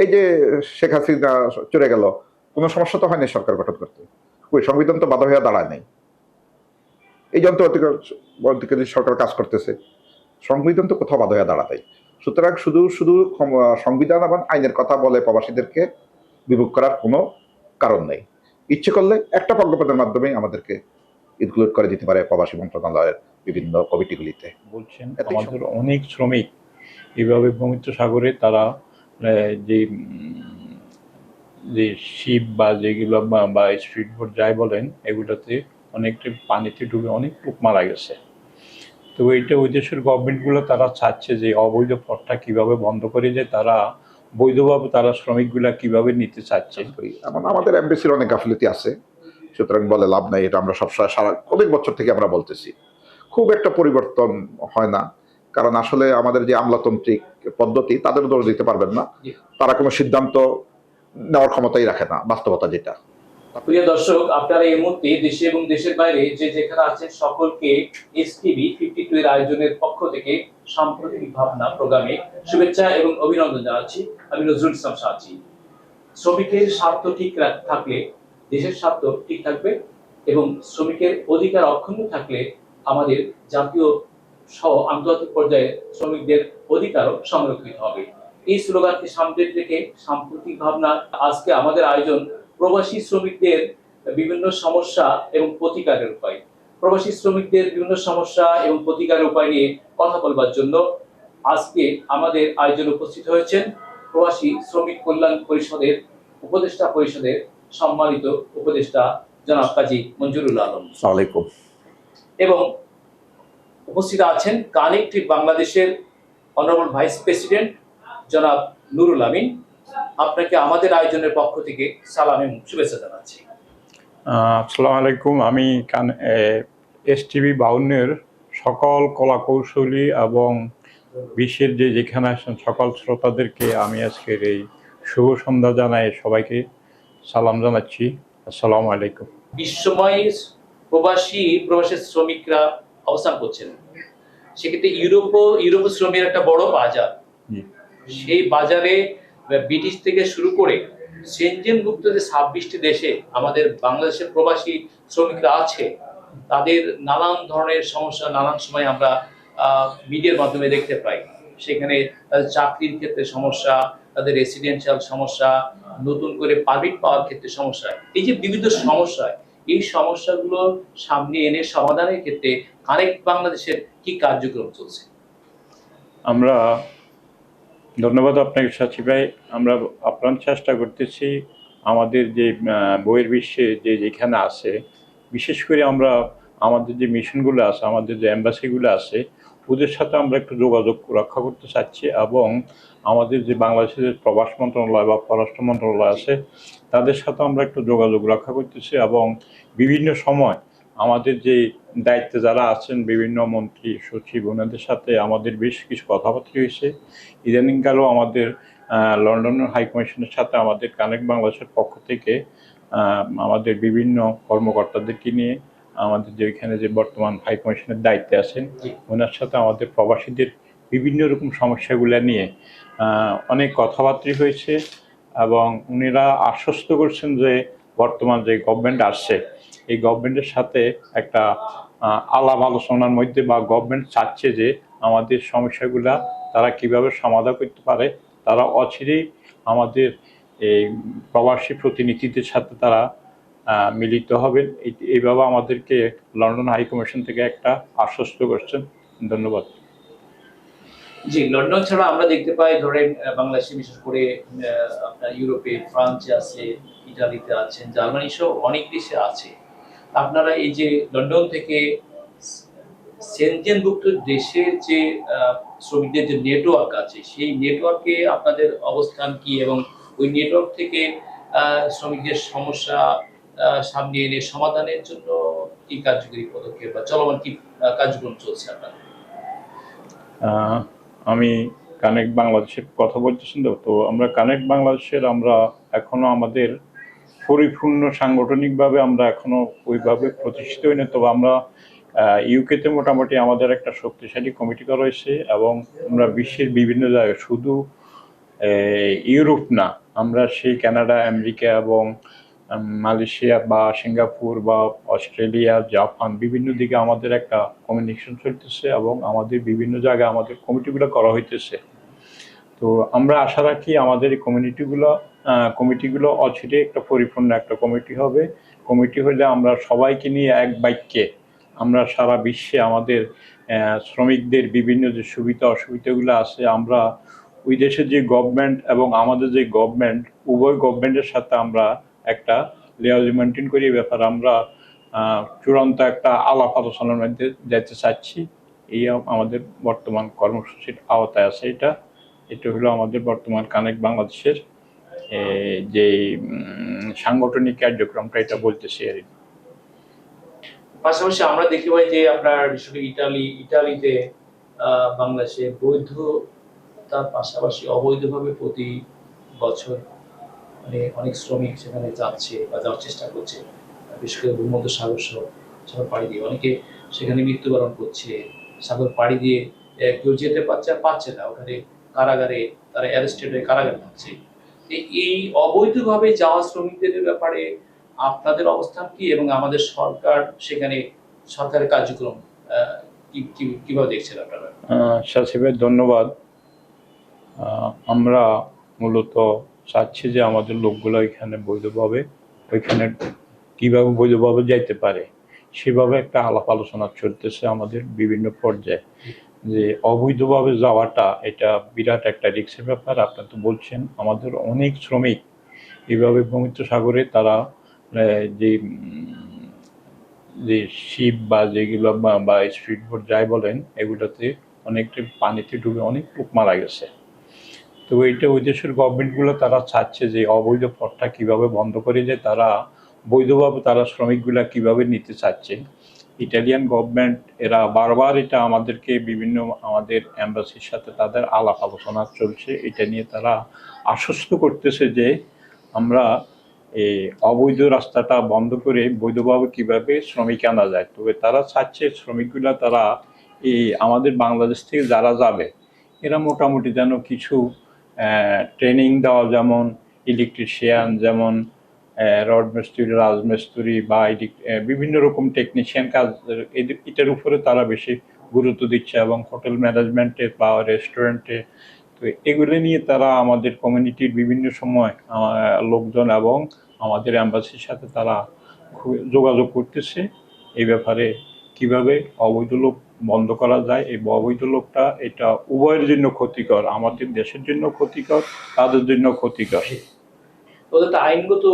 এই যে শেখ হাসিনা চলে গেল, কোনো সমস্যা তো হয়নি সরকার গঠন করতে, ওই সংবিধান তো বাধা হয়ে দাঁড়ায় নাই। এই যে অন্তর্বর্তীকালীন সরকার কাজ করতেছে, সংবিধান তো কোথাও বাধা হয়ে দাঁড়ায়। সুতরাং শুধু শুধু সংবিধান এবং আইনের কথা বলে প্রবাসীদেরকে বিমুখ করার কোনো কারণ নেই। ইচ্ছে করলে একটা প্রজ্ঞাপনের মাধ্যমে আমাদেরকে ইনক্লুড করে দিতে পারে প্রবাসী মন্ত্রণালয়ের বিভিন্ন কমিটিগুলিতে। বলছেন আমাদের অনেক শ্রমিক এইভাবে ভূমধ্যসাগরে তারা যে যে শিপ বা যেগুলো বা স্পিড বোট যাই বলেন, এগুলোতে অনেকটা পানিতে ডুবে অনেক লোক মারা গেছে। তো এইটা ওই দেশের গভর্নমেন্টগুলো তারা চাচ্ছে যে অবৈধ পথটা কিভাবে বন্ধ করে, যে তারা বৈধভাবে তারা শ্রমিকগুলা কিভাবে নিতে চাচ্ছে। এমন আমাদের এমবেসির অনেক গাফিলতি আছে, সুতরাং বলে লাভ নাই। এটা আমরা সবসময় সারা অনেক বছর থেকে আমরা বলতেছি, খুব একটা পরিবর্তন হয় না। কারণ আসলে আমাদের যে আমলাতান্ত্রিক পদ্ধতি, তাদের দোষ দিতে পারবেন না, তারা কোনো সিদ্ধান্ত নেওয়ার ক্ষমতাই রাখে না, বাস্তবতা যেটা। প্রিয় দর্শক, আপনারা এই মুহূর্তে দেশে এবং দেশের বাইরে যে যেখানে আছেন সকলকে এসটিভি 52 এর আয়োজনের পক্ষ থেকে সাম্প্রতিক ভাবনা প্রোগ্রামে শুভেচ্ছা এবং অভিনন্দন জানাচ্ছি। আমি নজরুল ইসলাম সাহাজি। শ্রমিকের স্বার্থ ঠিক থাকলে দেশের স্বার্থ ঠিক থাকবে এবং শ্রমিকের অধিকার অক্ষুণ্ণ থাকলে আমাদের জাতীয় সহ আন্তর্জাতিক পর্যায়ে শ্রমিকদের অধিকারও সংরক্ষিত হবে। এই স্লোগানকে সামনে রেখে সাম্প্রতিক ভাবনা আজকে আমাদের আয়োজন প্রবাসী শ্রমিকদের বিভিন্ন সমস্যা এবং প্রতিকারের উপায়। প্রবাসী শ্রমিকদের বিভিন্ন সমস্যা এবং প্রতিকারের উপায় নিয়ে কথা বলবার জন্য আজকে আমাদের আয়োজনে উপস্থিত হয়েছেন প্রবাসী শ্রমিক কল্যাণ পরিষদের উপদেষ্টা পরিষদের সম্মানিত উপদেষ্টা জনাব কাজী মঞ্জুরুল আলম এবং উপস্থিত আছেন কানেক্টিভ বাংলাদেশের অনারেবল ভাইস প্রেসিডেন্ট জনাব নুরুল আমিন। আপনাকে আমাদের আয়োজনের পক্ষ থেকে সালাম এবং শুভেচ্ছা জানাচ্ছি। আসসালামু আলাইকুম। আমি এসটিভি 52-এর সকল কলা কৌশলী এবং বিশ্বের যে যেখানে আসেন সকল শ্রোতাদেরকে আমি আজকের এই শুভ সন্ধ্যা জানাই, সবাইকে সালাম জানাচ্ছি। আসসালামু আলাইকুম। বিশ্বময় প্রবাসী শ্রমিকরা অবস্থান করছেন, সেক্ষেত্রে ইউরোপ শ্রমিকের একটা বড় বাজার। সেই বাজারে ব্রিটিশ থেকে শুরু করে সেনজেনভুক্ত যে 26টি দেশে আমাদের বাংলাদেশের প্রবাসী শ্রমিকরা আছে, তাদের নানান ধরনের সমস্যা নানান সময় আমরা মিডিয়ার মাধ্যমে দেখতে পাই। সেখানে তাদের চাকরির ক্ষেত্রে সমস্যা, তাদের রেসিডেন্সিয়াল সমস্যা, নতুন করে পারমিট পাওয়ার ক্ষেত্রে সমস্যা, এই যে বিবিধ সমস্যা, এই সমস্যাগুলো সামনে এনে সমাধানের ক্ষেত্রে কানেক্ট বাংলাদেশের কি কার্যক্রম চলছে? আমরা ধন্যবাদ আপনাকে সাচি ভাই। আমরা আপ্রাণ চেষ্টা করতেছি আমাদের যে বইয়ের বিশ্বে যে যেখানে আছে, বিশেষ করে আমরা আমাদের যে মিশনগুলো আছে, আমাদের যে এম্বাসিগুলো আছে, ওদের সাথে আমরা একটু যোগাযোগ রক্ষা করতে চাচ্ছি এবং আমাদের যে বাংলাদেশের প্রবাস মন্ত্রণালয় বা পররাষ্ট্র মন্ত্রণালয় আছে, তাদের সাথে আমরা একটু যোগাযোগ রক্ষা করতেছি এবং বিভিন্ন সময় আমাদের যে দায়িত্বে যারা আছেন বিভিন্ন মন্ত্রী সচিব, ওনাদের সাথে আমাদের বেশ কিছু কথাবার্তা হয়েছে। ইদানিংকালেও আমাদের লন্ডনের হাই কমিশনের সাথে আমাদের কানেক্ট বাংলাদেশের পক্ষ থেকে আমাদের বিভিন্ন কর্মকর্তাদেরকে নিয়ে আমাদের যে এখানে যে বর্তমান হাই কমিশনের দায়িত্বে আছেন, ওনার সাথে আমাদের প্রবাসীদের বিভিন্ন রকম সমস্যাগুলো নিয়ে অনেক কথাবার্তা হয়েছে এবং উনিরা আশ্বস্ত করছেন যে বর্তমান যে গভর্নমেন্ট আসছে, এই গভর্নমেন্টের সাথে একটা আলাপ আলোচনার মধ্যে বা গভর্নমেন্ট চাচ্ছে যে আমাদের সমস্যাগুলা তারা কিভাবে সমাধান করতে পারে। তারা অচিরেই আমাদের এই প্রবাসী প্রতিনিধিদের সাথে তারা মিলিত হবেন, এইভাবে আমাদেরকে লন্ডন হাই কমিশন থেকে একটা আশ্বস্ত করছেন। ধন্যবাদ। জি, লন্ডন ছাড়া আমরা দেখতে পাই ধরেন বাংলাদেশে বিশেষ করে আপনার ইউরোপে ফ্রান্সে আছে, ইটালিতে আছেন, জার্মানি সহ অনেক দেশে আছে। আপনারা এই যে লন্ডন থেকে সেনজেনভুক্ত দেশের যে শ্রমিকদের যে নেটওয়ার্ক আছে, সেই নেটওয়ার্কে আপনাদের অবস্থান কি এবং ওই নেটওয়ার্ক থেকে শ্রমিকদের সমস্যা সামনে এনে সমাধানের জন্য কি কার্যকরী পদক্ষেপ বা চলমান কি কার্যক্রম চলছে আপনাদের? আমি কানেক্ট বাংলাদেশের কথা বলতেছেন তো আমরা কানেক্ট বাংলাদেশের আমরা এখনো আমাদের পরিপূর্ণ সাংগঠনিকভাবে আমরা এখনো ওইভাবে প্রতিষ্ঠিত হইনি। তবে আমরা ইউকেতে মোটামুটি আমাদের একটা শক্তিশালী কমিটি করা হয়েছে এবং আমরা বিশ্বের বিভিন্ন জায়গায় শুধু ইউরোপ না, আমরা সেই কানাডা, আমেরিকা এবং মালয়েশিয়া বা সিঙ্গাপুর বা অস্ট্রেলিয়া, জাপান বিভিন্ন দিকে আমাদের একটা কমিউনিকেশন চলতেছে এবং আমাদের বিভিন্ন জায়গায় আমাদের কমিটিগুলো করা হইতেছে। তো আমরা আশা রাখি আমাদের এই কমিটিগুলো অচিরে একটা পরিপূর্ণ একটা কমিটি হবে। কমিটি হলে আমরা সবাইকে নিয়ে এক বাক্যে আমরা সারা বিশ্বে আমাদের শ্রমিকদের বিভিন্ন যে সুবিধা অসুবিধাগুলো আছে, আমরা ওই দেশের যে গভর্নমেন্ট এবং আমাদের যে গভর্নমেন্ট, উভয় গভর্নমেন্টের সাথে আমরা একটা লিয়াজ মেনটেন করি। এই ব্যাপারে আমরা চূড়ান্ত একটা আলাপ আলোচনার মধ্যে যেতে চাচ্ছি। এই আমাদের বর্তমান কর্মসূচির আওতায় আছে। এটা হলো আমাদের বর্তমান কানেক্ট বাংলাদেশের যে সাংগঠনিক কার্যক্রমটা, এটা বলতেছি আর কি। পাশাপাশি আমরা দেখতে পাই যে আপনার বিশেষ করে ইটালিতে বাংলাদেশে বৈধ তার পাশাপাশি অবৈধভাবে প্রতি বছর মানে অনেক শ্রমিক সেখানে যাচ্ছে বা যাওয়ার চেষ্টা করছে, বিশেষ করে ভূমধ্য সাগর পাড়ি দিয়ে অনেকে সেখানে মৃত্যুবরণ করছে। সাগর পাড়ি দিয়ে কেউ যেতে পারছে আর পাচ্ছে না, ওখানে কারাগারে তারা অ্যারেস্টেড হয়ে কারাগারে থাকছে। এই অবৈধভাবে যাওয়া শ্রমিকদের ব্যাপারে আপনাদের অবস্থান কি এবং আমাদের সরকার সেখানে সরকারের কার্যক্রম কিভাবে দেখছেন আপনারা? শাসি ভাই ধন্যবাদ। আমরা মূলত চাচ্ছি যে আমাদের লোকগুলো ওইখানে কীভাবে বৈধভাবে যাইতে পারে সেভাবে একটা আলাপ আলোচনা চলতেছে আমাদের বিভিন্ন পর্যায়ে। যে অবৈধভাবে যাওয়াটা এটা বিরাট একটা রিস্কের ব্যাপার। আপনারা তো বলছেন আমাদের অনেক শ্রমিক এইভাবে ভূমধ্য সাগরে তারা যে শিপ বা যেগুলো বা স্পিড বোট যাই বলেন, এগুলোতে অনেকটা পানিতে ডুবে অনেক লোক মারা গেছে। তো এইটা ওই দেশের গভর্নমেন্টগুলো তারা চাচ্ছে যে অবৈধ পথটা কীভাবে বন্ধ করে, যে তারা বৈধভাবে তারা শ্রমিকগুলা কীভাবে নিতে চাচ্ছে। ইটালিয়ান গভর্নমেন্ট এরা বারবার এটা আমাদেরকে আমাদের এম্বাসির সাথে তাদের আলাপ আলোচনা চলছে। এটা নিয়ে তারা আশ্বস্ত করতেছে যে আমরা এই অবৈধ রাস্তাটা বন্ধ করে বৈধভাবে কিভাবে শ্রমিক আনা যায়। তবে তারা চাচ্ছে শ্রমিকগুলা তারা আমাদের বাংলাদেশ থেকে যারা যাবে এরা মোটামুটি যেন কিছু ট্রেনিং দেওয়া, যেমন ইলেকট্রিশিয়ান, যেমন রড মিস্ত্রি, রাজমিস্ত্রি বা বিভিন্ন রকম টেকনিশিয়ান কাজ, এটার উপরে তারা বেশি গুরুত্ব দিচ্ছে এবং হোটেল ম্যানেজমেন্টে বা রেস্টুরেন্টে। তো এগুলো নিয়ে তারা আমাদের কমিউনিটির বিভিন্ন সময় লোকজন এবং আমাদের অ্যাম্বাসির সাথে তারা যোগাযোগ করতেছে এই ব্যাপারে কিভাবে অবৈধ লোক বন্ধ করা যায়। এই অবৈধ লোকটা এটা উভয়ের জন্য ক্ষতিকর, আমাদের দেশের জন্য ক্ষতিকর, তাদের জন্য ক্ষতিকর। ওদের তো আইনগত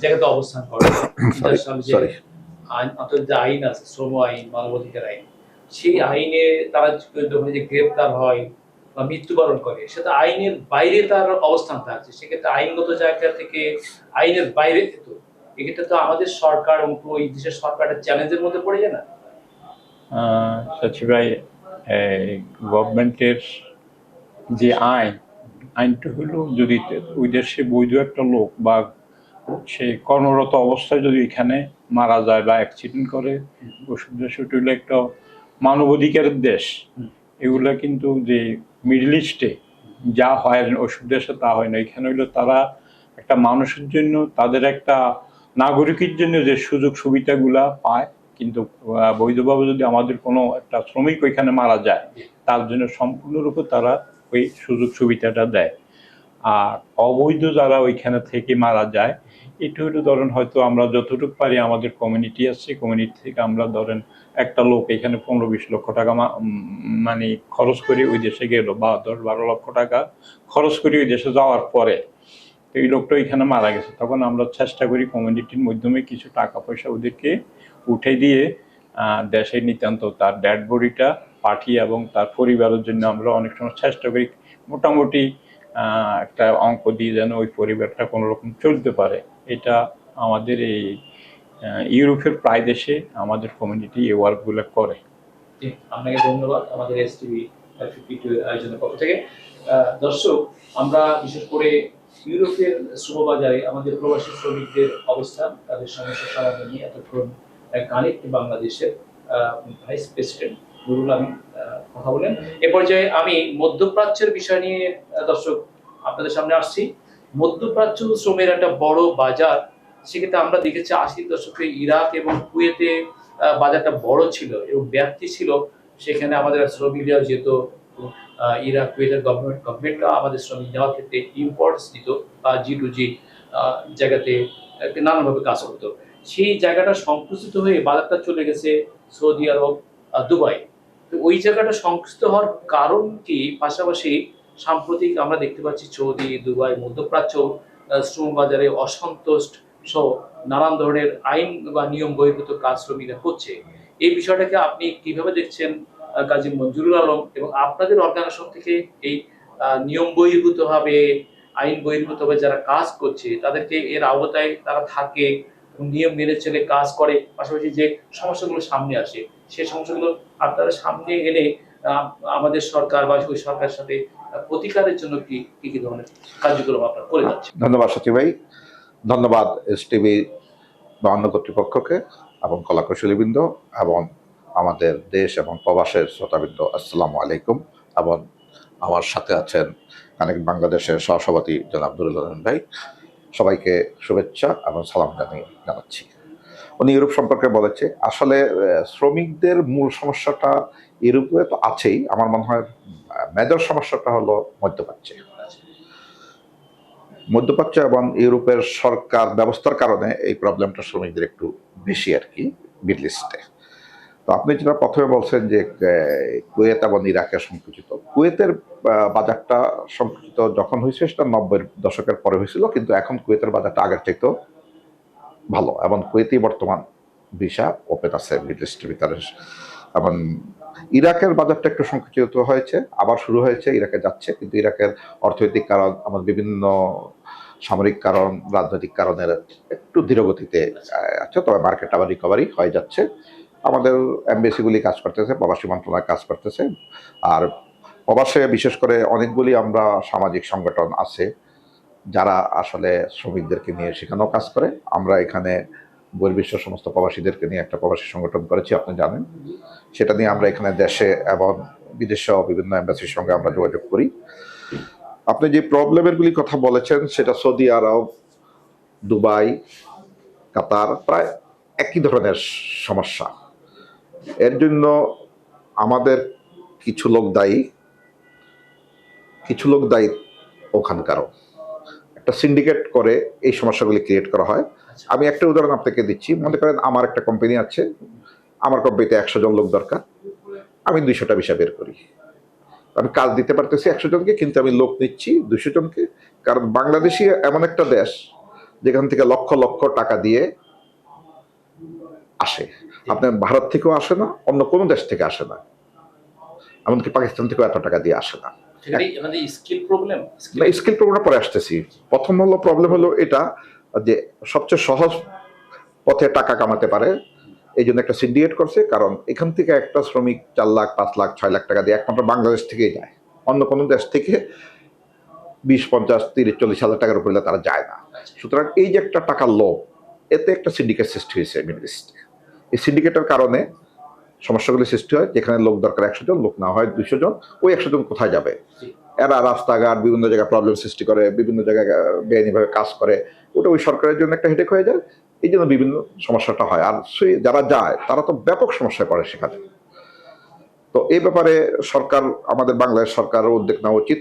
জায়গাতে অবস্থান করে, যে আইন আছে, শ্রম আইন, মানবাধিকার আইন, সেই আইনে তারা যখন যে গ্রেপ্তার হয় বা মৃত্যুবরণ করে সেটা আইনের বাইরে তার অবস্থান থাকছে। সেক্ষেত্রে আইনগত জায়গা থেকে আইনের বাইরে তো এক্ষেত্রে তো আমাদের সরকার এবং ওই দেশের সরকারের চ্যালেঞ্জের মধ্যে পড়ে যায় না? সাচি ভাই, গভর্নমেন্টের যে আইনটা হলো, যদি ওই দেশে বৈধ একটা লোক বা সে কর্মরত অবস্থায় যদি এখানে মারা যায় বা অ্যাক্সিডেন্ট করে, ওসব দেশ ওটা হলো একটা মানবাধিকারের দেশ। এগুলো কিন্তু যে মিডল ইস্টে যা হয় ওসব দেশে তা হয় না। এখানে হইলো তারা একটা মানুষের জন্য, তাদের একটা নাগরিকের জন্য যে সুযোগ সুবিধাগুলা পায়, কিন্তু বৈধভাবে যদি আমাদের কোনো একটা শ্রমিক ওইখানে মারা যায় তার জন্য সম্পূর্ণরূপে তারা ওই সুযোগ সুবিধাটা দেয়। আর অবৈধ যারা ওইখানে থেকে মারা যায়, এটা হলো ধরেন হয়তো আমরা যতটুকু পারি আমাদের কমিউনিটি আছে, কমিউনিটি থেকে আমরা ধরেন একটা লোক এখানে 15-20 লক্ষ টাকা মানে খরচ করি ওই দেশে গেল, বা 10-12 লক্ষ টাকা খরচ করি ওই দেশে যাওয়ার পরে, এই লোকটা এখানে মারা গেছে, তখন আমরা চেষ্টা করি কমিউনিটির মাধ্যমে কিছু টাকা পয়সা ওদেরকে উঠে দিয়ে দেশে নিতান্ত তার ডেড বডিটা পাঠিয়ে এবং তার পরিবারের জন্য আমরা অনেক সময় চেষ্টা করি মোটামুটি একটা অঙ্ক দিয়ে যেন ওই পরিবারটা কোনো রকম চলতে পারে। এটা আমাদের এই ইউরোপের প্রায় দেশে আমাদের কমিউনিটি এই ওয়ার্কগুলো করে। আপনাকে ধন্যবাদ আমাদের এসটিভি 52 আয়োজনের পক্ষ থেকে। দর্শক, আমরা বিশেষ করে ইউরোপের শ্রমবাজারে আমাদের প্রবাসী শ্রমিকদের অবস্থান, তাদের সমস্যার সমাধান নিয়ে এতক্ষণ কানেক্ট বাংলাদেশের ভাইস প্রেসিডেন্ট নুরুল আমিন কথা বলেন। এ পর্যায়ে আমি মধ্যপ্রাচ্যের বিষয় নিয়ে দর্শক আপনাদের সামনে আসছি। মধ্যপ্রাচ্য শ্রমের একটা বড় বাজার, সেক্ষেত্রে আমরা দেখেছি ৮০ দশকে ইরাক এবং কুয়েতে বাজারটা বড় ছিল এবং ব্যাপ্তি ছিল। সেখানে আমাদের শ্রমিকরা যেত, ইরাক কুয়েতের গভর্নমেন্টরা আমাদের শ্রমিক নেওয়ার ক্ষেত্রে ইম্পোর্টস দিত, G2G জায়গাতে নানানভাবে কাজ করতো। সেই জায়গাটা সংকুচিত হয়ে বাজারটা চলে গেছে সৌদি আরব, দুবাই। তো ওই জায়গাটা সংকুচিত হওয়ার কারণ কি? পাশাপাশি সাম্প্রতিক আমরা দেখতে পাচ্ছি সৌদি, দুবাই, মধ্যপ্রাচ্য শ্রম বাজারে অসন্তোষ সহ নানান ধরনের আইন বা নিয়ম বহির্ভূত কাজ শ্রমিকরা করছে। এই বিষয়টাকে আপনি কিভাবে দেখছেন কাজী মঞ্জুরুল আলম, এবং আপনাদের অর্গানাইজেশন থেকে এই নিয়ম বহির্ভূতভাবে, আইন বহির্ভূতভাবে যারা কাজ করছে তাদেরকে এর আওতায় তারা থাকে এবং নিয়ম মেনে চলে কাজ করে, পাশাপাশি যে সমস্যাগুলো সামনে আসে সেই সমস্যাগুলো আপনারা সামনে এনে আমাদের সরকার বা ওই সরকারের সাথে প্রতিকারের জন্য কি কি ধরনের কার্যক্রম আপনারা করে যাচ্ছেন? ধন্যবাদ সচিব ভাই, ধন্যবাদ এসটিভি বা অন্য কর্তৃপক্ষকে এবং কলাকুশলীবৃন্দ এবং আমাদের দেশ এবং প্রবাসের শ্রোতাবৃন্দ। আসসালামু আলাইকুম। এবং আমার সাথে আছেন কানেক্ট বাংলাদেশের সহসভাপতি জনাব নুরুল আলম ভাই। সবাইকে শুভেচ্ছা এবং সালাম জানাচ্ছি। উনি ইউরোপ সম্পর্কে বলেছে, আসলে শ্রমিকদের মূল সমস্যাটা ইউরোপে তো আছেই, আমার মনে হয় মেজর সমস্যাটা হলো মধ্যপ্রাচ্যে। মধ্যপ্রাচ্য এবং ইউরোপের সরকার ব্যবস্থার কারণে এই প্রবলেমটা শ্রমিকদের একটু বেশি আর কি, মিডল ইস্টে। তো আপনি যেটা প্রথমে বলছেন যে কুয়েত এবং ইরাকে সংকুচিত, কুয়েতের বাজারটা সংকুচিত যখন হয়েছে সেটা 90-এর দশকের পরে হয়েছিল, কিন্তু এখন কুয়েতের বাজারটা আগের চাইতেও ভালো এবং কুয়েতেই বর্তমান ভিসা ওপেন আছে মিডল ইস্টের ভিতরে। এবং ইরাকের বাজারটা একটু সংকুচিত হয়েছে, আবার শুরু হয়েছে, ইরাকে যাচ্ছে, কিন্তু ইরাকের অর্থনৈতিক কারণ, আমার বিভিন্ন সামরিক কারণ, রাজনৈতিক কারণের একটু ধীরগতিতে আছে, তবে মার্কেট আবার রিকভারি হয়ে যাচ্ছে। আমাদের এমবেসিগুলি কাজ করতেছে, প্রবাসী মন্ত্রণালয় কাজ করতেছে। আর প্রবাসে বিশেষ করে অনেকগুলি আমরা সামাজিক সংগঠন আছে যারা আসলে শ্রমিকদেরকে নিয়ে সেখানেও কাজ করে। আমরা এখানে বহির্বিশ্ব সমস্ত প্রবাসীদেরকে নিয়ে একটা প্রবাসী সংগঠন করেছি, আপনি জানেন। সেটা নিয়ে আমরা এখানে দেশে এবং বিদেশে বিভিন্ন এম্বাসির সঙ্গে আমরা যোগাযোগ করি। আপনি যে প্রবলেমেরগুলি কথা বলেছেন সেটা সৌদি আরব, দুবাই, কাতার প্রায় একই ধরনের সমস্যা। এর জন্য আমাদের কিছু লোক দায়ী ওখানকারও একটা সিন্ডিকেট করে এই সমস্যাগুলি ক্রিয়েট করা হয়। আমি একটা উদাহরণ আপনাকে দিচ্ছি। মনে করেন আমার একটা কোম্পানি আছে, আমার কোম্পানিতে 100 জন লোক দরকার, আমি 200টা ভিসা বের করি। আমি কাজ দিতে পারতেছি 100 জনকে, কিন্তু আমি লোক নিচ্ছি 200 জনকে। কারণ বাংলাদেশই এমন একটা দেশ যেখান থেকে লক্ষ লক্ষ টাকা দিয়ে আসে। আপনার ভারত থেকেও আসে না, অন্য কোনো দেশ থেকে আসে না, এমনকি পাকিস্তান থেকেও এত টাকা দিয়ে আসে না। স্কিল প্রবলেম পরে আসতেছি। প্রথম প্রবলেম হলো এটা যে সবচেয়ে সহজ পথে টাকা কামাতে পারে, এই জন্য একটা সিন্ডিকেট করছে। কারণ এখান থেকে একটা শ্রমিক 4 লাখ, 5 লাখ, 6 লাখ টাকা দিয়ে একমাত্র বাংলাদেশ থেকেই যায়, অন্য কোনো দেশ থেকে 20, 50, 30, 40 হাজার টাকার উপরে তারা যায় না। সুতরাং এই যে একটা টাকার লোভ, এতে একটা সিন্ডিকেট সৃষ্টি হয়েছে মিডল ইস্টে। এই সিন্ডিকেটের কারণে সমস্যাগুলি সৃষ্টি হয়। যেখানে লোক দরকার 100 জন, লোক না হয় 200 জন, ওই 100 জন কোথায় যাবে? এরা রাস্তাঘাট বিভিন্ন জায়গায় প্রবলেম সৃষ্টি করে, বিভিন্ন জায়গায় বেআইনিভাবে কাজ করে, ওটা ওই সরকারের জন্য একটা হেডেক হয়ে যায়। এই জন্য বিভিন্ন সমস্যাটা হয়। আর সেই যারা যায় তারা তো ব্যাপক সমস্যায় পড়ে সেখানে। তো এই ব্যাপারে সরকার, আমাদের বাংলাদেশ সরকারের উদ্যোগ নেওয়া উচিত,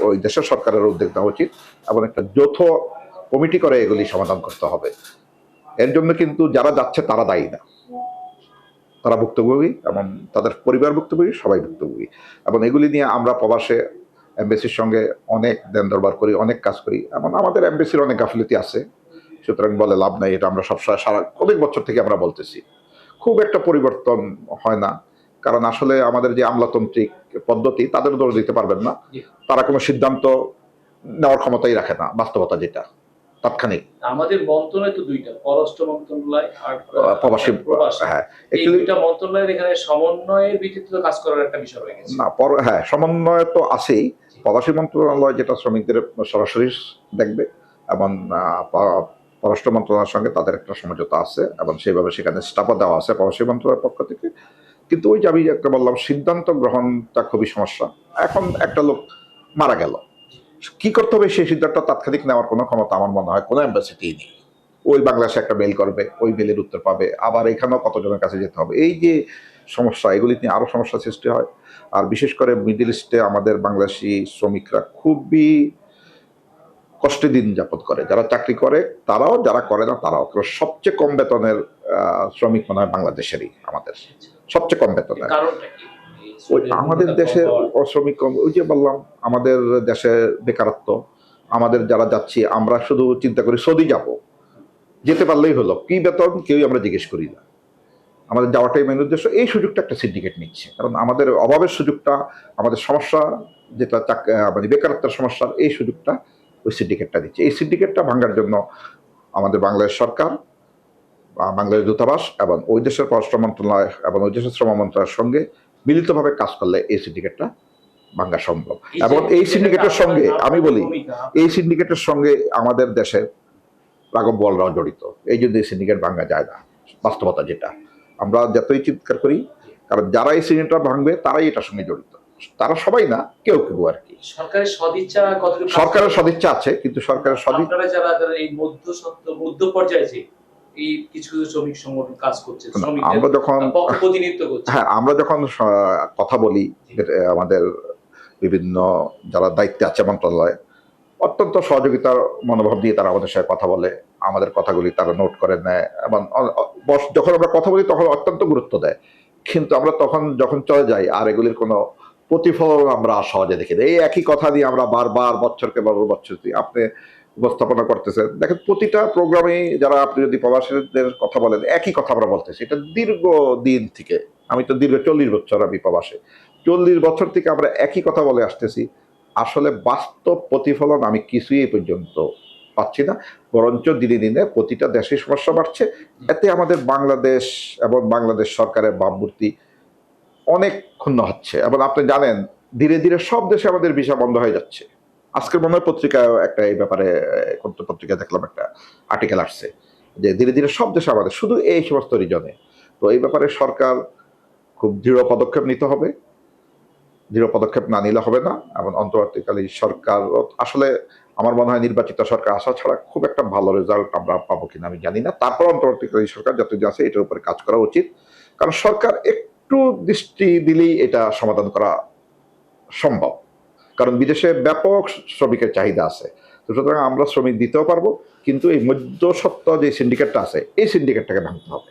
ওই দেশের সরকারের উদ্যোগ নেওয়া উচিত এবং একটা যৌথ কমিটি করে এগুলি সমাধান করতে হবে। এর জন্য কিন্তু যারা যাচ্ছে তারা দায়ী না, তারা ভুক্তভোগী এবং তাদের পরিবার ভুক্তভোগী, সবাই ভুক্তভোগী। এবং এগুলি নিয়ে আমরা প্রবাসে এমবেসির সঙ্গে অনেক দেন দরবার করি, অনেক কাজ করি, এবং আমাদের এমবেসির অনেক গাফিলতি আছে। সুতরাং বলে লাভ নাই, এটা আমরা সবসময় অনেক বছর থেকে আমরা বলতেছি। খুব একটা পরিবর্তন হয় না, কারণ আসলে আমাদের যে আমলাতান্ত্রিক পদ্ধতি, তাদের দোষ দিতে পারবেন না। তারা কোনো সিদ্ধান্ত নেওয়ার ক্ষমতাই রাখে না, বাস্তবতা যেটা তাৎক্ষণিক। আমাদের মন্ত্রণালয় তো দুইটা, পররাষ্ট্র মন্ত্রণালয় আর প্রবাসী। হ্যাঁ, এই দুইটা মন্ত্রণালয়ের এখানে সমন্বয়ের ভিত্তিতে কাজ করার একটা বিষয় রয়ে গেছে। না, হ্যাঁ, সমন্বয় তো আছেই। প্রবাসী মন্ত্রণালয় যেটা শ্রমিকদের সরাসরি দেখবে, এবং পররাষ্ট্র মন্ত্রণালয়ের সঙ্গে তাদের একটা সমঝোতা আছে এবং সেইভাবে সেখানে স্টাফও দেওয়া আছে প্রবাসী মন্ত্রণালয়ের পক্ষ থেকে। কিন্তু ওই যে আমি একটা বললাম, সিদ্ধান্ত গ্রহণটা খুবই সমস্যা। এখন একটা লোক মারা গেল, কি করতে হবে সেই সিদ্ধান্ত তাৎক্ষণিক নেওয়ার কোনো ক্ষমতা আমার মনে হয় কোনো অ্যাম্বাসিটি নেই। ওই বাংলাদেশে একটা মেল করবে, ওই মেলের উত্তর পাবে, আবার এখানেও কতজনের কাছে যেতে হবে। এই যে সমস্যা, এগুলি নিয়ে আরো সমস্যা সৃষ্টি হয়। আর বিশেষ করে মিডল ইস্টে আমাদের বাংলাদেশি শ্রমিকরা খুবই কষ্টে দিন যাপন করে, যারা চাকরি করে তারাও, যারা করে না তারাও। কারণ সবচেয়ে কম বেতনের শ্রমিক মনে হয় বাংলাদেশেরই, আমাদের সবচেয়ে কম বেতনের। কারণটা কি? এই ওই শ্রমের আমাদের মূল্যটা কম দেশের হওয়ার? শ্রমিক কম, ওই যে বললাম আমাদের দেশে বেকারত্ব। আমাদের যারা যাচ্ছি আমরা শুধু চিন্তা করি সৌদি যাব, যেতে পারলেই হলো, কি বেতন কেউই আমরা জিজ্ঞেস করি না। আমাদের যাওয়াটাই মেন উদ্দেশ্য। এই সুযোগটা একটা সিন্ডিকেট নিচ্ছে, কারণ আমাদের অভাবের সুযোগটা, আমাদের সমস্যা যেটা মানে বেকারত্বের সমস্যার এই সুযোগটা ওই সিন্ডিকেটটা দিচ্ছে। এই সিন্ডিকেটটা ভাঙার জন্য আমাদের বাংলাদেশ সরকার, বাংলাদেশ দূতাবাস এবং ওই দেশের পররাষ্ট্র মন্ত্রণালয় এবং ওই দেশের শ্রম মন্ত্রণালয়ের সঙ্গে মিলিতভাবে কাজ করলে এই সিন্ডিকেটটা ভাঙা সম্ভব। এবং এই সিন্ডিকেটের সঙ্গে আমি বলি, এই সিন্ডিকেটের সঙ্গে আমাদের দেশের রাঘব বোয়ালরাও জড়িত। এই জন্য এই সিন্ডিকেট ভাঙা যায় না, বাস্তবতা যেটা। আমরা যতই চিৎকার করি, কারণ যারা এই সিন্ডিকেটটা ভাঙবে তারাই এটার সঙ্গে জড়িত। তারা সবাই না, কেউ কেউ আর কি। সরকারের সদিচ্ছা কতটুকু? সরকারের সদিচ্ছা আছে, কিন্তু সরকারের আপনারা যারা যারা এই মধ্য পর্যায়ে যে এই কিছু কিছু শ্রমিক সংগঠন কাজ করছে, আমরা যখন পক্ষ প্রতিনিধিত্ব করছে, হ্যাঁ, আমরা যখন কথা বলি আমাদের বিভিন্ন যারা দায়িত্বে আছে মন্ত্রণালয়ে, অত্যন্ত সহযোগিতার মনোভাব দিয়ে তারা আমাদের সাথে কথা বলে, আমাদের কথাগুলি তারা নোট করে নেয় এবং যখন আমরা কথা বলি তখন অত্যন্ত গুরুত্ব দেয়। কিন্তু আমরা তখন যখন চলে যাই আর এগুলির কোনো প্রতিফলন আমরা সহজে দেখি না। এই একই কথা দিয়ে আমরা বারবার বছরকে বছর দিয়ে আপনি উপস্থাপনা করতেছেন। দেখেন প্রতিটা প্রোগ্রামে যারা, আপনি যদি প্রবাসীদের কথা বলেন, একই কথা আমরা বলতেছি। এটা দীর্ঘ দিন থেকে, আমি তো দীর্ঘ 40 বছর আমি প্রবাসে, 40 বছর থেকে আমরা একই কথা বলে আসতেছি। আসলে বাস্তব প্রতিফলন আমি কিছুই এই পর্যন্ত পাচ্ছি না, বরঞ্চ দিনে দিনে প্রতিটা দেশের সমস্যা বাড়ছে। এতে আমাদের বাংলাদেশ এবং বাংলাদেশ সরকারের ভাবমূর্তি অনেক ক্ষুণ্ণ হচ্ছে। এবং আপনি জানেন ধীরে ধীরে সব দেশে আমাদের ভিসা বন্ধ হয়ে যাচ্ছে। আজকের মনে হয় পত্রিকায় একটা এই ব্যাপারে, কোন পত্রিকায় দেখলাম একটা আর্টিকেল আসছে যে ধীরে ধীরে সব দেশে আমাদের, শুধু এই সমস্ত রিজনে। তো এই ব্যাপারে সরকার খুব দৃঢ় পদক্ষেপ নিতে হবে। দৃঢ় পদক্ষেপ না নিলে হবে না। এবং অন্তর্বর্তীকালীন সরকার আসলে আমার মনে হয় নির্বাচিত সরকার আসা ছাড়া খুব একটা ভালো রেজাল্ট আমরা পাবো কিনা আমি জানি না। তারপর অন্তর্বর্তীকালীন সরকার যতদিন আছে এটার উপরে কাজ করা উচিত, কারণ সরকার একটু দৃষ্টি দিলেই এটা সমাধান করা সম্ভব। কারণ বিদেশে ব্যাপক শ্রমিকের চাহিদা আছে। তো সুতরাং আমরা শ্রমিক দিতেও পারবো, কিন্তু এই মধ্যস্বত্ব যে সিন্ডিকেটটা আছে এই সিন্ডিকেটটাকে ভাঙতে হবে।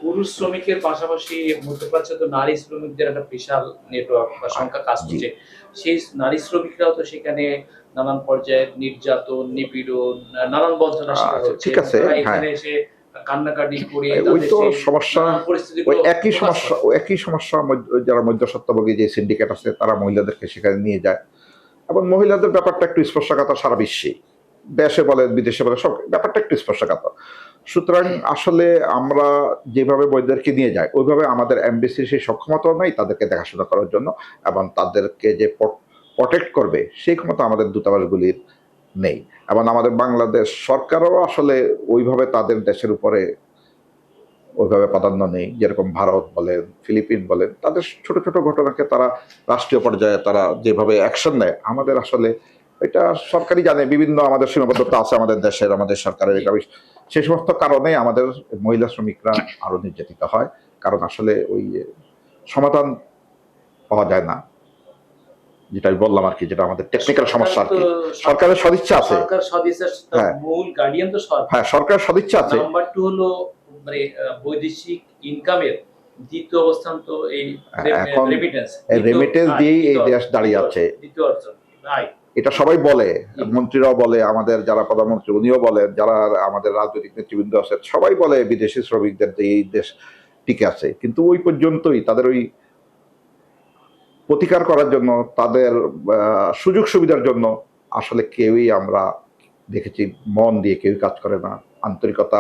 পুরুষ শ্রমিকের পাশাপাশি মধ্যপ্রাচ্যে তো নারী শ্রমিকদের একটা বিশাল নেটওয়ার্ক বা সংখ্যা কাজ করছে। সেই নারী শ্রমিকরাও তো সেখানে নানান পর্যায়ে নির্যাতন, নিপীড়ন, নানান বঞ্চনার শিকার হচ্ছে। ঠিক আছে, তারা হ্যাঁ, এখানে এসে কান্নাকাটি করে ওই তাদের তো সেই সমস্যা। নানান ওই পরিস্থিতিগুলো একই প্রকাশ সমস্যা, করে। ওই একই সমস্যা যারা মধ্যস্বত্বভোগী যে সিন্ডিকেট আছে তারা মহিলাদেরকে সেখানে নিয়ে যায়। এবং মহিলাদের ব্যাপারটা একটু স্পর্শকাতর সারা বিশ্বে, দেশে বলেন বিদেশে বলেন, সব ব্যাপারটা একটু স্পর্শকাতর। সুতরাং আসলে আমরা যেভাবে বৈদেরকে নিয়ে যাই ওইভাবে আমাদের এমবেসির সেই সক্ষমতাও নাই তাদেরকে দেখাশোনা করার জন্য, এবং তাদেরকে যে প্রটেক্ট করবে সেই ক্ষমতা আমাদের দূতাবাসগুলির নেই। এবং আমাদের বাংলাদেশ সরকারও আসলে ওইভাবে তাদের দেশের উপরে ওইভাবে প্রাধান্য নেই। যেরকম ভারত বলেন, ফিলিপিন বলেন, তাদের ছোট ছোট ঘটনাকে তারা রাষ্ট্রীয় পর্যায়ে তারা যেভাবে অ্যাকশন নেয়, আমাদের আসলে এটা সরকারই জানে বিভিন্ন আমাদের সীমাবদ্ধতা আছে আমাদের দেশের, আমাদের সরকারের। এটা সেই সমস্ত কারণে আমাদের মহিলা শ্রমিকরা আরো নির্যাতিত হয়, কারণ আসলে ওই সমাধান পাওয়া যায় না, যেটা আমি বললাম আর কি, যেটা আমাদের টেকনিক্যাল সমস্যা আর কি। সরকারের সদিচ্ছা আছে, সরকার সদিচ্ছা, হ্যাঁ, মূল গার্ডিয়ান তো সরকার। হ্যাঁ, সরকারের সদিচ্ছা আছে। নাম্বার 2 হলো মানে বৈদেশিক ইনকামের দ্বিতীয় অবস্থান তো এই এখন রেমিটেন্স দিয়েই এই দেশ দাঁড়িয়ে আছে। দ্বিতীয় অর্জন রাইট। এটা সবাই বলে, মন্ত্রীরাও বলে, আমাদের যারা প্রধানমন্ত্রী উনিও বলেন, যারা আমাদের রাজনৈতিক নেতৃবৃন্দ আছে সবাই বলে বিদেশি শ্রমিকদের দিয়ে এই দেশ টিকে আছে। কিন্তু ওই পর্যন্তই তাদের ওই প্রতিকার করার জন্য, তাদের সুযোগ সুবিধার জন্য আসলে কেউই আমরা দেখেছি মন দিয়ে কেউ কাজ করে না। আন্তরিকতা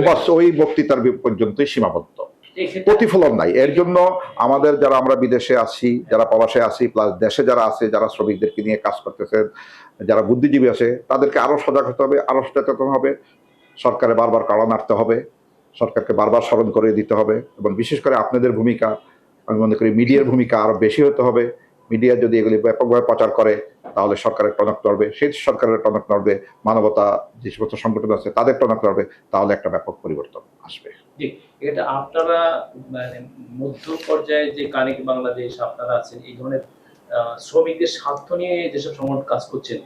বাস ওই বক্তৃতার পর্যন্তই সীমাবদ্ধ, প্রতিফলন নাই। এর জন্য আমাদের যারা আমরা বিদেশে আছি, যারা প্রবাসে আছি, প্লাস দেশে যারা আছে, যারা শ্রমিকদেরকে নিয়ে কাজ করতেছেন, যারা বুদ্ধিজীবী আছে, তাদেরকে আরো সজাগ হতে হবে, আরো সচেতন হবে। সরকারে বারবার কারণ আনতে হবে, সরকারকে বারবার স্মরণ করে দিতে হবে। এবং বিশেষ করে আপনাদের ভূমিকা, আমি মনে করি মিডিয়ার ভূমিকা আরো বেশি হতে হবে। মিডিয়া যদি এগুলি ব্যাপকভাবে প্রচার করে তাহলে সরকারের টনক নড়বে, সেই সরকারের টনক নড়বে, মানবতা যে সমস্ত সংগঠন আছে তাদের টনক নড়বে, তাহলে একটা ব্যাপক পরিবর্তন আসবে। জি, এটা আপনারা মানে মধ্য পর্যায়ে যে কানেক্ট বাংলাদেশ আপনারা আছেন, এই ধরনের শ্রমিকদের স্বার্থ নিয়ে যেসব সংগঠন কাজ করছেন,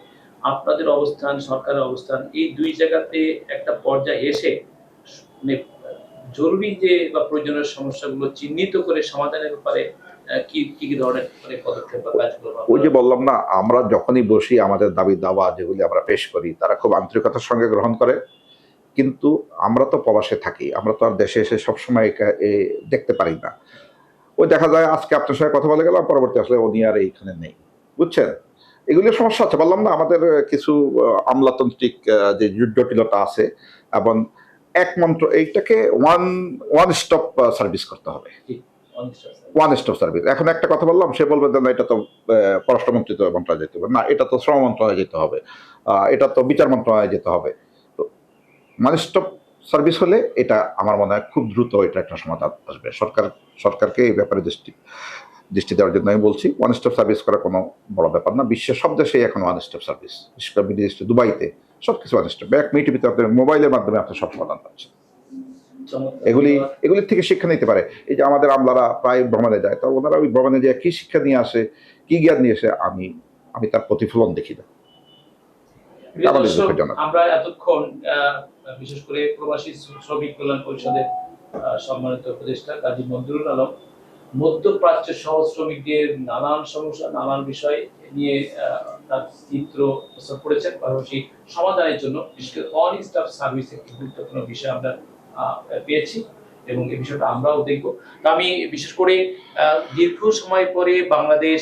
আপনাদের অবস্থান, সরকারের অবস্থান, এই দুই জায়গাতে একটা পর্যায়ে এসে মানে জরুরি যে বা প্রয়োজনীয় সমস্যাগুলো চিহ্নিত করে সমাধানের ব্যাপারে কি কি কি ধরনের মানে পদক্ষেপ বা কাজগুলো ওই যে বললাম না, আমরা যখনই বসি আমাদের দাবি দাওয়া যেগুলি আমরা পেশ করি তারা খুব আন্তরিকতার সঙ্গে গ্রহণ করে, কিন্তু আমরা তো প্রবাসে থাকি, আমরা তো আর দেশে এসে সবসময় দেখতে পারি না। ওই দেখা যায় আজকে আপনার সঙ্গে কথা বলে গেলাম, পরবর্তী আসলে উনি আর এইখানে নেই, বুঝছেন? এগুলির সমস্যা আছে, বললাম না আমাদের কিছু আমলাতান্ত্রিক যে জটিলতা আছে, এবং এক মন্ত্র এইটাকে ওয়ান স্টপ সার্ভিস করতে হবে, ওয়ান স্টপ সার্ভিস। এখন একটা কথা বললাম, সে বলবে যে না এটা তো পররাষ্ট্রমন্ত্রী মন্ত্রণালয়ে যেতে হবে, না এটা তো শ্রম মন্ত্রণালয়ে যেতে হবে, এটা তো বিচার মন্ত্রণালয়ে যেতে হবে। তো ওয়ান স্টপ সার্ভিস হলে এটা আমার মনে হয় খুব দ্রুত এটা একটা সমাধান আসবে। সরকারকে এই ব্যাপারে দৃষ্টি দেওয়ার জন্য আমি বলছি, ওয়ান স্টপ সার্ভিস করা কোনো বড় ব্যাপার না। বিশ্বের সব দেশেই এখন ওয়ান স্টপ সার্ভিস, বিশেষ করে মিডল ইস্টে, দুবাইতে সবকিছু ওয়ান স্টপ, এক মিনিটের ভিতরে আপনার মোবাইলের মাধ্যমে আপনি সব সমাধান পাচ্ছেন। এগুলির থেকে শিক্ষা নিতে পারে। এই যে আমাদের আমলারা প্রায় ভ্রমণে যায়, তো ওনারা ওই ভ্রমণে যায় কি শিক্ষা নিয়ে আসে, কি জ্ঞান নিয়ে আসে, আমি তার প্রতিফলন দেখি না। আমরা এতক্ষণ বিশেষ করে প্রবাসী শ্রমিক কল্যাণ পরিষদের সম্মানিত উপদেষ্টা কাজী মঞ্জুরুল আলম মধ্যপ্রাচ্য সহ শ্রমিকদের নানান সমস্যা, নানান বিষয় নিয়ে তার চিত্র প্রস্তুত করেছেন, পাশাপাশি সমাধানের জন্য বিশেষ করে অন স্টাফ সার্ভিস একটি গুরুত্বপূর্ণ বিষয় আমরা পেয়েছি এবং এই বিষয়টা আমরাও দেখবো। তা আমি বিশেষ করে দীর্ঘ সময় পরে বাংলাদেশ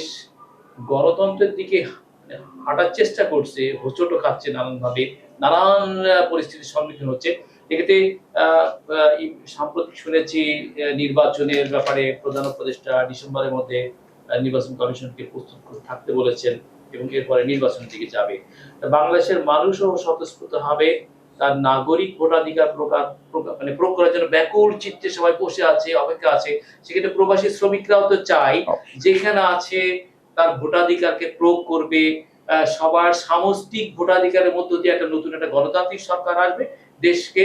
গণতন্ত্রের দিকে হাঁটার চেষ্টা করছে, হোঁচটও খাচ্ছে নানানভাবে, নানান পরিস্থিতির সম্মুখীন হচ্ছে। এক্ষেত্রে সাম্প্রতিক শুনেছি নির্বাচনের ব্যাপারে প্রধান উপদেষ্টা ডিসেম্বরের মধ্যে নির্বাচন কমিশনকে প্রস্তুত থাকতে বলেছেন এবং এরপরে নির্বাচনের দিকে যাবে। বাংলাদেশের মানুষও স্বতঃস্ফূর্ত হবে, তার নাগরিক ভোটাধিকার মানে প্রয়োগ করার জন্য ব্যাকুল চিত্তে সবাই বসে আছে, অপেক্ষা আছে। সেক্ষেত্রে প্রবাসী শ্রমিকরাও তো চাই যেখানে আছে তার ভোটাধিকারকে প্রয়োগ করবে, সবার সামষ্টিক ভোটাধিকারের মধ্য দিয়ে একটা নতুন একটা গণতান্ত্রিক সরকার আসবে দেশকে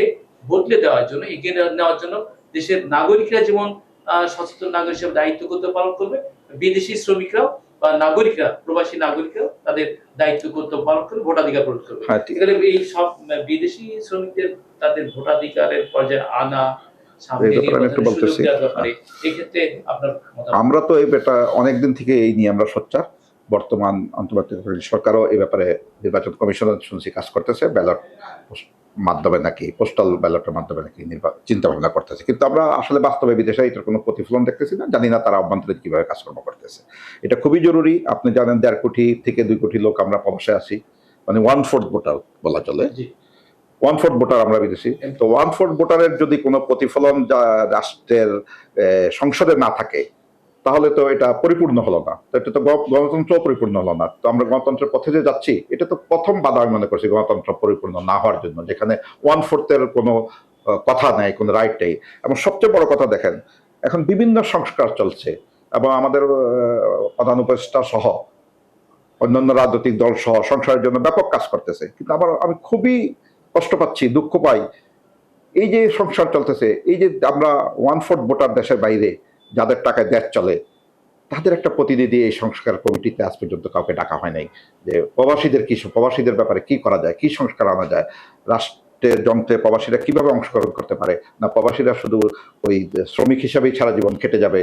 বদলে দেওয়ার জন্য, এগিয়ে নেওয়ার জন্য। দেশের নাগরিকরা যেমন সচেতন নাগরিক হিসেবে দায়িত্ব কর্তব্য পালন করবে, বিদেশি শ্রমিকরাও বা নাগরিকরা, প্রবাসী নাগরিকরাও তাদের দায়িত্ব কর্তব্য পালন করবে, ভোটাধিকার প্রয়োগ করবে। এই সব বিদেশি শ্রমিকদের তাদের ভোটাধিকারের পর্যায়ে আনা, আমরা তো এই ব্যাপারটা অনেকদিন থেকে এই নিয়ে আমরা সোচ্চার। বর্তমান অন্তর্বর্তীকালীন সরকারও এই ব্যাপারে নির্বাচন কমিশনের শুনছি কাজ করতেছে, ব্যালট মাধ্যমে নাকি পোস্টাল ব্যালটের মাধ্যমে নাকি চিন্তা ভাবনা করতেছে, কিন্তু আমরা আসলে বাস্তবে বিদেশে এটার কোনো প্রতিফলন দেখতেছি না, জানি না তারা অভ্যন্তরীণ কিভাবে কাজকর্ম করতেছে। এটা খুবই জরুরি। আপনি জানেন 1.5 কোটি থেকে 2 কোটি লোক আমরা প্রবাসে আছি, মানে 1/4 ভোটার বলা চলে, 1/4 ভোটার আমরা বিদেশি। তো 1/4 ভোটারের যদি কোনো প্রতিফলন রাষ্ট্রের সংসদে না থাকে তাহলে তো এটা পরিপূর্ণ হলো না, তো এটা তো গণতন্ত্র পরিপূর্ণ হলো না। তো আমরা গণতন্ত্রের পথে যে যাচ্ছি, এটা তো প্রথম বাধা আমি মনে করছি গণতন্ত্র পরিপূর্ণ না হওয়ার জন্য, যেখানে 1/4 কোনো কথা নেই, কোনো রাইট নেই। এবং সবচেয়ে বড় কথা দেখেন, এখন বিভিন্ন সংস্কার চলছে এবং আমাদের প্রধান উপদেষ্টা সহ অন্যান্য রাজনৈতিক দল সহ সংস্কারের জন্য ব্যাপক কাজ করতেছে, কিন্তু আমি খুবই কষ্ট পাচ্ছি, দুঃখ পাই, এই যে সংস্কার চলতেছে, এই যে আমরা 1/4 ভোটার দেশের বাইরে যাদের টাকায় দেশ চলে, তাদের একটা প্রতিনিধি এই সংস্কার কমিটিতে আজ পর্যন্ত কাউকে ডাকা হয় নাই, যে প্রবাসীদের ব্যাপারে কি করা যায়, কি সংস্কার আনা যায়, রাষ্ট্রের যন্ত্রে প্রবাসীরা কিভাবে অংশগ্রহণ করতে পারে, না প্রবাসীরা শুধু ওই শ্রমিক হিসাবেই সারা জীবন খেটে যাবে,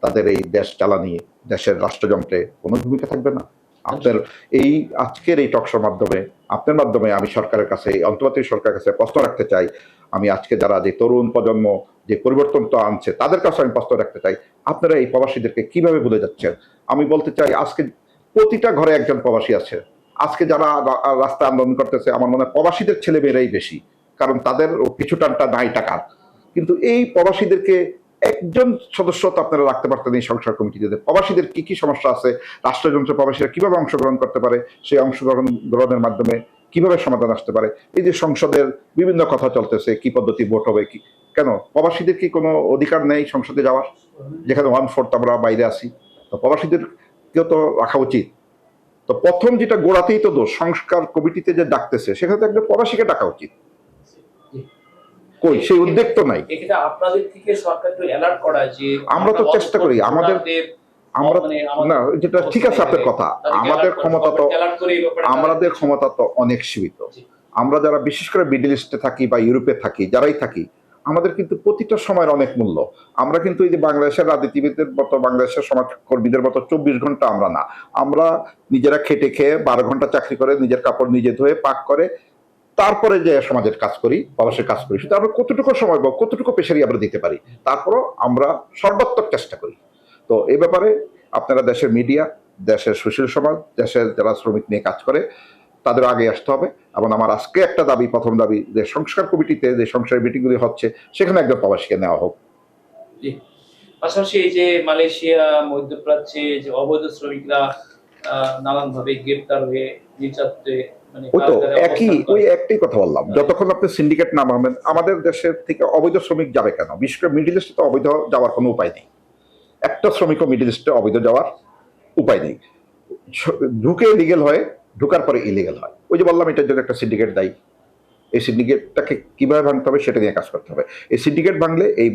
তাদের এই দেশ চালানি, দেশের রাষ্ট্রযন্ত্রে কোনো ভূমিকা থাকবে না। আপনার এই আজকের এই টকশোর মাধ্যমে, আপনার মাধ্যমে আমি সরকারের কাছে, অন্তর্বর্তী সরকারের কাছে প্রশ্ন রাখতে চাই, আমি আজকে যারা যে তরুণ প্রজন্ম যে পরিবর্তনটা আনছে তাদের কাছে আমি প্রশ্ন রাখতে চাই, আপনারা এই প্রবাসীদেরকে কিভাবে ভুলে যাচ্ছেন? আমি বলতে চাই আজকে প্রতিটা ঘরে একজন প্রবাসী আছে। আজকে যারা রাস্তায় আন্দোলন করতেছে, আমার মনে হয় প্রবাসীদের ছেলেমেয়েরাই বেশি, কারণ তাদের পিছু টানটা নাই টাকার। কিন্তু এই প্রবাসীদেরকে একজন সদস্য তো আপনারা রাখতে পারতেন এই সংস্কার কমিটিতে। প্রবাসীদের কি কি সমস্যা আছে, রাষ্ট্রযন্ত্রে প্রবাসীরা কিভাবে অংশগ্রহণ করতে পারে, সেই অংশগ্রহণের মাধ্যমে কিভাবে সমাধান আসতে পারে। এই যে সংসদের বিভিন্ন কথা চলতেছে, কি পদ্ধতি ভোট হবে, কি কেন প্রবাসীদের কি কোনো অধিকার নেই সংসদে যাওয়ার, যেখানে 1/4 আমরা বাইরে আছি? তো প্রবাসীদের কেউ তো রাখা উচিত। তো প্রথম যেটা গোড়াতেই তো দোষ, সংস্কার কমিটিতে যে ডাকতেছে সেখানে তো একজন প্রবাসীকে ডাকা উচিত, কই সেই উদ্যোগ তো নাই। এক্ষেত্রে আপনাদের থেকে সরকার একটু অ্যালার্ট করা যে আমরা তো চেষ্টা করি, আমাদের আমরা মানে না, যেটা ঠিক আছে আপনার কথা, আমাদের ক্ষমতা তো অনেক সীমিত। আমরা যারা বিশেষ করে মিডল ইস্টে থাকি বা ইউরোপে থাকি, যারাই থাকি, আমাদের কিন্তু প্রতিটা সময়ের অনেক মূল্য। আমরা কিন্তু এই যে বাংলাদেশের রাজনীতিবিদদের মতো, বাংলাদেশের সমাজকর্মীদের মতো 24 ঘন্টা আমরা না, আমরা নিজেরা খেটে খেয়ে 12 ঘন্টা চাকরি করে, নিজের কাপড় নিজে ধুয়ে পাক করে তারপরে যে সমাজের কাজ করি, প্রবাসের কাজ করি, সেটা আমরা কতটুকু সময় বা কতটুকু পেশারি আমরা দিতে পারি, তারপরও আমরা সর্বাত্মক চেষ্টা করি। তো এই ব্যাপারে আপনারা দেশের মিডিয়া, দেশের সুশীল সমাজ, দেশের যারা শ্রমিক নিয়ে কাজ করে তাদের আগে আসতে হবে। এবং আমার আজকে একটা দাবি, প্রথম দাবি, যে সংস্কার কমিটিতে যে সংস্কার মিটিংগুলি হচ্ছে সেখানে একজন প্রবাসীকে নেওয়া হোক। পাশাপাশি এই যে মালয়েশিয়া, মধ্যপ্রাচ্যে যে অবৈধ শ্রমিকরা নানানভাবে গ্রেপ্তার হয়ে নির্যাতিত, মানে ওই তো একটাই কথা বললাম, যতক্ষণ আপনি সিন্ডিকেট না ভাবেন, আমাদের দেশের থেকে অবৈধ শ্রমিক যাবে কেন? বিশেষ করে মিডিল ইস্টে তো অবৈধ যাওয়ার কোনো উপায় নেই, একটা শ্রমিকও মিডিল ইস্টে অবৈধ যাওয়ার উপায় নেই। ঢুকে লিগেল হয়, ঢুকার পরে ইলিগেল হয়। ওই যে বললাম, এটার জন্য একটা সিন্ডিকেট দায়ী। এই সিন্ডিকেটটাকে কিভাবে ভাঙতে হবে সেটা নিয়ে কাজ করতে হবে। এই সিন্ডিকেট ভাঙলে এই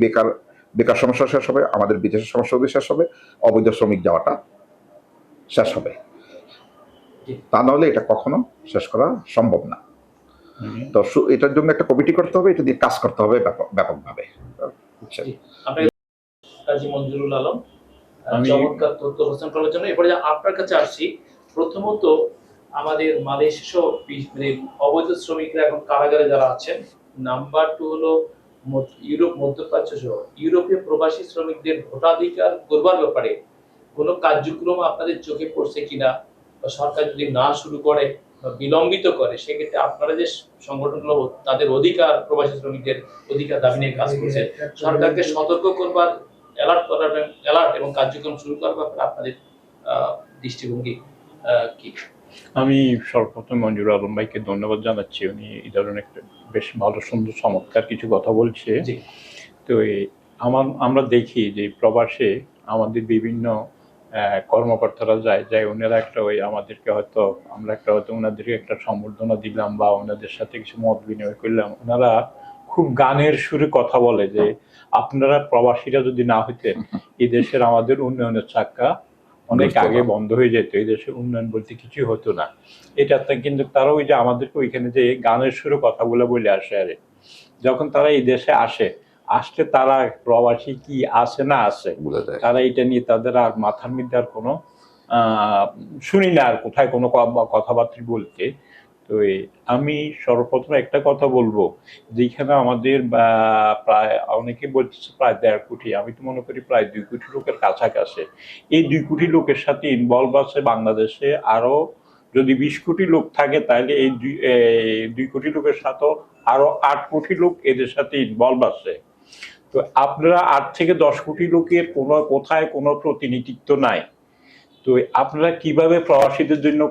বেকার সমস্যা শেষ হবে, আমাদের বিদেশের সমস্যাগুলি শেষ হবে, অবৈধ শ্রমিক যাওয়াটা শেষ হবে। তা নাহলে এটা কখনো শেষ করা সম্ভব না। তো এটার জন্য একটা কমিটি করতে হবে, এটা দিয়ে কাজ করতে হবে ব্যাপকভাবে। কাজী মঞ্জুরুল আলম, চমৎকার তথ্য উপস্থাপন করার জন্য। এরপরে আপনার কাছে আসছি, প্রথমত আমাদের মালয়েশিয়া মানে অবৈধ শ্রমিকরা এখন কারাগারে যারা আছেন, নাম্বার 2 হলো ইউরোপ, মধ্যপ্রাচ্য সহ ইউরোপীয় প্রবাসী শ্রমিকদের ভোটাধিকার করবার ব্যাপারে কোনো কার্যক্রম আপনাদের চোখে পড়ছে কিনা, বা সরকার যদি না শুরু করে বা বিলম্বিত করে, সেক্ষেত্রে আপনারা যে সংগঠনগুলো তাদের অধিকার, প্রবাসী শ্রমিকদের অধিকার দাবি নিয়ে কাজ করছে, সরকারকে সতর্ক করবার, অ্যালার্ট এবং কার্যক্রম শুরু করার ব্যাপারে আপনাদের দৃষ্টিভঙ্গি কি? আমি সর্বপ্রথম মঞ্জুর আলম ভাইকে ধন্যবাদ জানাচ্ছি, উনি এই ধরনের একটা বেশ ভালো সুন্দর চমৎকার কিছু কথা বলছে। তো আমরা দেখি যে প্রবাসে আমাদের বিভিন্ন কর্মকর্তারা যায় ওনারা একটা আমাদেরকে হয়তো ওনাদেরকে একটা সম্বর্ধনা দিলাম বা ওনাদের সাথে কিছু মত বিনিময় করলাম, ওনারা খুব গানের সুরে কথা বলে যে আপনারা প্রবাসীরা যদি না হইতেন এই দেশের আমাদের উন্নয়নের চাকা অনেক আগে বন্ধ হয়ে যেত, এই দেশের উন্নয়ন বলতে কিছু হতো না। এটা কিন্তু তারা ওই যে আমাদেরকে ওইখানে যে গানের সুরে কথাগুলো বলে আসে, আরে যখন তারা এই দেশে আসলে তারা প্রবাসী কি আছে না আছে তারা এটা নিয়ে তাদের আর মাথার মধ্যে আর কোনো শুনি না আর কোথায় কোনো কথাবার্তা বলতে। তো আমি সর্বপ্রথম একটা কথা বলবো, যেখানে আমাদের প্রায় অনেকে বলতেছে প্রায় 1.5 কোটি, আমি তো মনে করি প্রায় 2 কোটি লোকের কাছাকাছি। এই 2 কোটি লোকের সাথে ইনভলভ আছে বাংলাদেশে আরো যদি 20 কোটি লোক থাকে, তাহলে এই 2 কোটি লোকের সাথে আরো 8 কোটি লোক এদের সাথে ইনভলভ আছে। তো আপনারা 8 থেকে 10 কোটি লোকের কোথায় কোনো প্রতিনিধিত্ব নাই। তো আপনারা কিভাবে প্রবাসীদের জন্য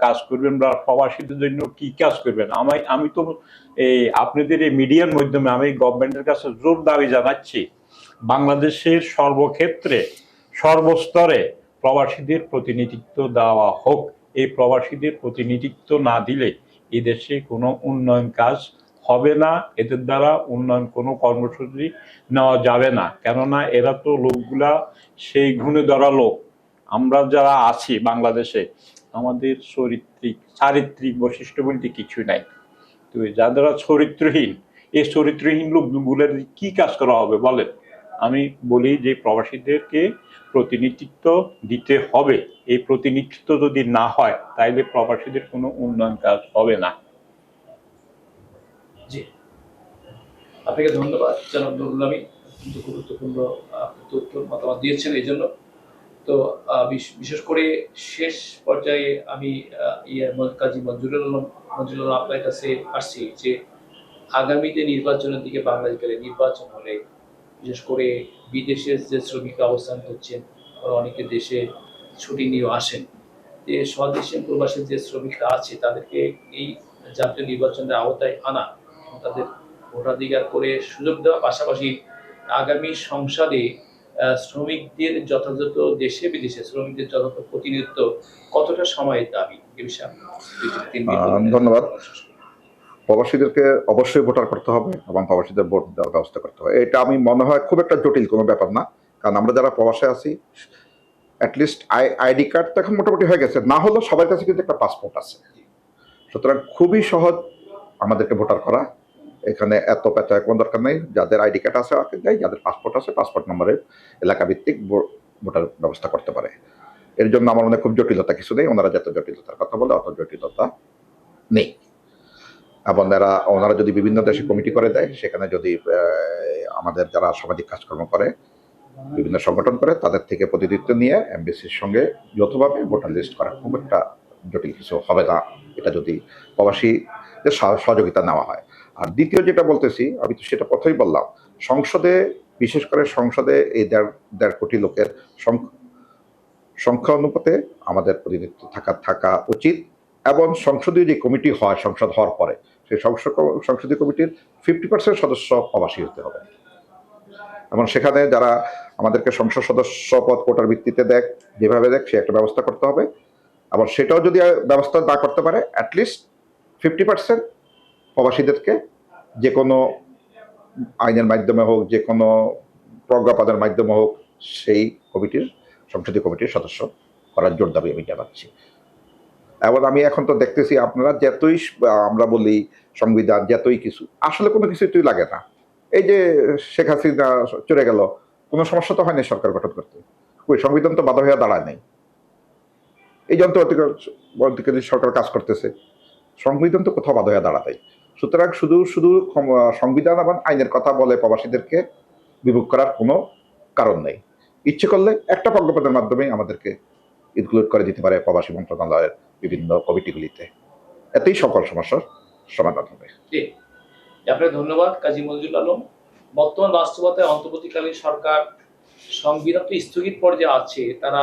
কাজ করবেন বা প্রবাসীদের জন্য কি কাজ করবেন? আমি তো আপনাদের এই মিডিয়ার মাধ্যমে আমি গভর্নমেন্টের কাছে জোর দাবি জানাচ্ছি, বাংলাদেশের সর্বক্ষেত্রে সর্বস্তরে প্রবাসীদের প্রতিনিধিত্ব দেওয়া হোক। এই প্রবাসীদের প্রতিনিধিত্ব না দিলে এই দেশে কোনো উন্নয়ন কাজ হবে না, এদের দ্বারা উন্নয়ন কোনো কর্মসূচি নেওয়া যাবে না। কেননা এরা তো লোকগুলা সেই গুণে ধরা লোক। আমরা যারা আছি বাংলাদেশে, আমাদের চারিত্রিক বৈশিষ্ট্য বলতে কিছু নাই। তো যারা চরিত্রহীন, এই চরিত্রহীন লোকগুলোর কি কাজ করা হবে বলেন? আমি বলি যে প্রবাসীদেরকে প্রতিনিধিত্ব দিতে হবে। এই প্রতিনিধিত্ব যদি না হয় তাহলে প্রবাসীদের কোনো উন্নয়ন কাজ হবে না। জি, আপনাকে ধন্যবাদ জনাব নুরুল আমিন, গুরুত্বপূর্ণ তথ্য মতামত দিয়েছেন এই জন্য। তো বিশেষ করে শেষ পর্যায়ে আমি কাজী মঞ্জুরুল আলম আপনার কাছে আসছি যে আগামীতে নির্বাচনের দিকে বাংলাদেশের নির্বাচন হলে বিশেষ করে বিদেশের যে শ্রমিকরা অবস্থান করছেন, অনেকে দেশে ছুটি নিয়েও আসেন, যে স্বদেশী প্রবাসী যে শ্রমিকরা আছে তাদেরকে এই জাতীয় নির্বাচনের আওতায় আনা, তাদের ভোটাধিকার করে সুযোগ দেওয়া, পাশাপাশি আগামী সংসদে শ্রমিকদের যথাযথ দেশে বিদেশে শ্রমিকদের যথাযথ প্রতিনিধিত্ব কতটা সময়ের দাবি এ বিষয়ে আপনি 2-3 মিনিট বলবেন। ধন্যবাদ। প্রবাসীদেরকে অবশ্যই ভোটার করতে হবে এবং প্রবাসীদের ভোট দেওয়ার ব্যবস্থা করতে হবে। এটা আমি মনে হয় খুব একটা জটিল কোনো ব্যাপার না, কারণ আমরা যারা প্রবাসে আছি অ্যাটলিস্ট আইডি কার্ড তো এখন মোটামুটি হয়ে গেছে, না হলেও সবার কাছে কিন্তু একটা পাসপোর্ট আছে। সুতরাং খুবই সহজ আমাদেরকে ভোটার করা। এখানে এত পেঁচা কোনো দরকার নেই। যাদের আইডি কার্ড আছে দেয়, যাদের পাসপোর্ট আছে পাসপোর্ট নম্বরের এলাকা ভিত্তিক ভোটার ব্যবস্থা করতে পারে। এর জন্য আমার মনে খুব জটিলতা কিছু নেই। ওনারা যত জটিলতার কথা বলে অত জটিলতা নেই। এবং ওনারা যদি বিভিন্ন দেশে কমিটি করে দেয়, সেখানে যদি আমাদের যারা সামাজিক কাজকর্ম করে বিভিন্ন সংগঠন করে তাদের থেকে প্রতিনিধিত্ব নিয়ে এমবিসির সঙ্গে যৌথভাবে ভোটার লিস্ট করা খুব একটা জটিল কিছু হবে না, এটা যদি প্রবাসীদের সহযোগিতা নেওয়া হয়। আর দ্বিতীয় যেটা বলতেছি, আমি তো সেটা প্রথমেই বললাম, সংসদে বিশেষ করে সংসদে এই 1.5 কোটি লোকের সংখ্যা অনুপাতে আমাদের প্রতিনিধিত্ব থাকা উচিত। এবং সংসদীয় যে কমিটি হয় সংসদ হওয়ার পরে, সেই সংসদীয় কমিটির 50% সদস্য প্রবাসী হতে হবে। এবং সেখানে যারা আমাদেরকে সংসদ সদস্য পদ কোটার ভিত্তিতে যেভাবে সে একটা ব্যবস্থা করতে হবে। আবার সেটাও যদি ব্যবস্থা না করতে পারে, অ্যাটলিস্ট 50% প্রবাসীদেরকে যে কোনো আইনের মাধ্যমে হোক, যে কোনো প্রজ্ঞাপনের মাধ্যমে হোক, সেই সংসদীয় কমিটির সদস্য করার জোর দাবি আমি জানাচ্ছি। এবং আমি এখন তো দেখতেছি আপনারা যতই আমরা বলি সংবিধান যতই কিছু, আসলে কোনো কিছুই লাগে না। এই যে শেখ হাসিনা চলে গেল, কোনো সমস্যা তো হয়নি সরকার গঠন করতে। ওই সংবিধান তো বাধা হয়ে দাঁড়ায় নাই। এই যন্ত্রপাতি সরকার কাজ করতেছে, সংবিধান তো কোথাও বাধা হয়ে দাঁড়ায়। সুতরাং শুধু সংবিধান এবং আইনের কথা বলে প্রবাসীদেরকে বিমুখ করার কোনো কারণ নেই। ইচ্ছে করলে একটা প্রজ্ঞাপনের মাধ্যমেই আমাদেরকে ইনক্লুড করে দিতে পারে প্রবাসী মন্ত্রণালয়ের বিভিন্ন কমিটিগুলিতে। এতেই সকল সমস্যার সমাধান হবে। আপনাকে ধন্যবাদ কাজী মঞ্জুরুল আলম। বর্তমান বাস্তবতায় অন্তর্বর্তীকালীন সরকার সংবিধান তো স্থগিত পর্যায়ে আছে, তারা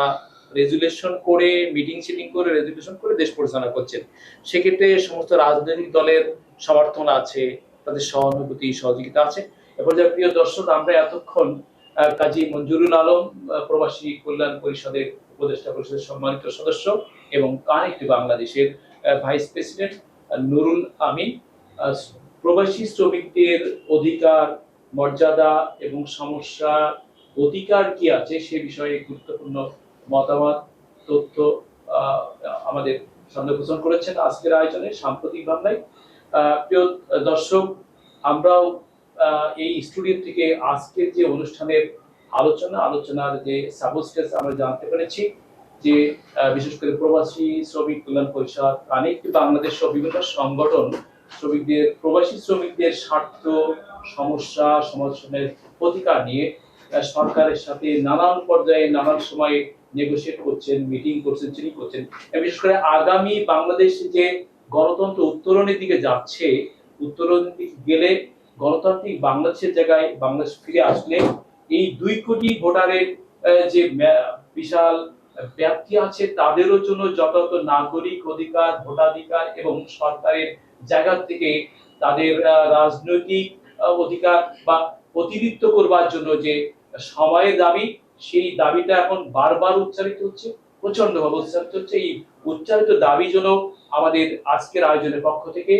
রেজুলেশন করে মিটিং করে রেজুলেশন করে দেশ পরিচালনা করছেন। সেক্ষেত্রে সমস্ত রাজনৈতিক দলের সমর্থন আছে, তাদের সহানুভূতি সহযোগিতা আছে। এ পর্যায়ে প্রিয় দর্শক, আমরা এতক্ষণ কাজী মঞ্জুরুল আলম, প্রবাসী কল্যাণ পরিষদের উপদেষ্টা পরিষদের সম্মানিত সদস্য এবং কানেক্ট বাংলাদেশের ভাইস প্রেসিডেন্ট নুরুল আমিন, প্রবাসী শ্রমিকদের অধিকার, মর্যাদা এবং সমস্যা, অধিকার কি আছে সে বিষয়ে গুরুত্বপূর্ণ মতামত, তথ্য আমাদের সামনে উপস্থাপন করেছেন আজকের আয়োজনে সাম্প্রতিক বাংলায়। প্রিয় দর্শক, আমরাও এই স্টুডিও থেকে আজকের যে অনুষ্ঠানের আলোচনার যে সাবস্টেন্স আমরা জানতে পেরেছি যে বিশেষ করে প্রবাসী শ্রমিক কল্যাণ পরিষদ, কানেক্ট বাংলাদেশ সহ বিভিন্ন সংগঠন প্রবাসী শ্রমিকদের স্বার্থ, সমস্যা সমাধানের অধিকার নিয়ে সরকারের সাথে নানান পর্যায়ে নানান সময়ে নেগোশিয়েট করছেন, মিটিং করছেন, চিঠি করছেন। বিশেষ করে আগামী বাংলাদেশ যে গণতন্ত্র উত্তরণের দিকে যাচ্ছে, উত্তরণের দিকে গেলে গণতান্ত্রিক বাংলাদেশের জায়গায় বাংলাদেশ ফিরে আসলে এই 2 কোটি ভোটারের যে বিশাল ব্যাপ্তি আছে, তাদেরও জন্য যথাযথ নাগরিক অধিকার, ভোটাধিকার এবং সরকারের জায়গা থেকে তাদের রাজনৈতিক অধিকার বা প্রতিনিধিত্ব করবার জন্য যে সময়ের দাবি, সেই দাবিটা এখন বারবার উচ্চারিত হচ্ছে, প্রচন্ডভাবে উচ্চারিত হচ্ছে। এই উচ্চারিত দাবি যেন আমাদের আজকের আয়োজনের পক্ষ থেকে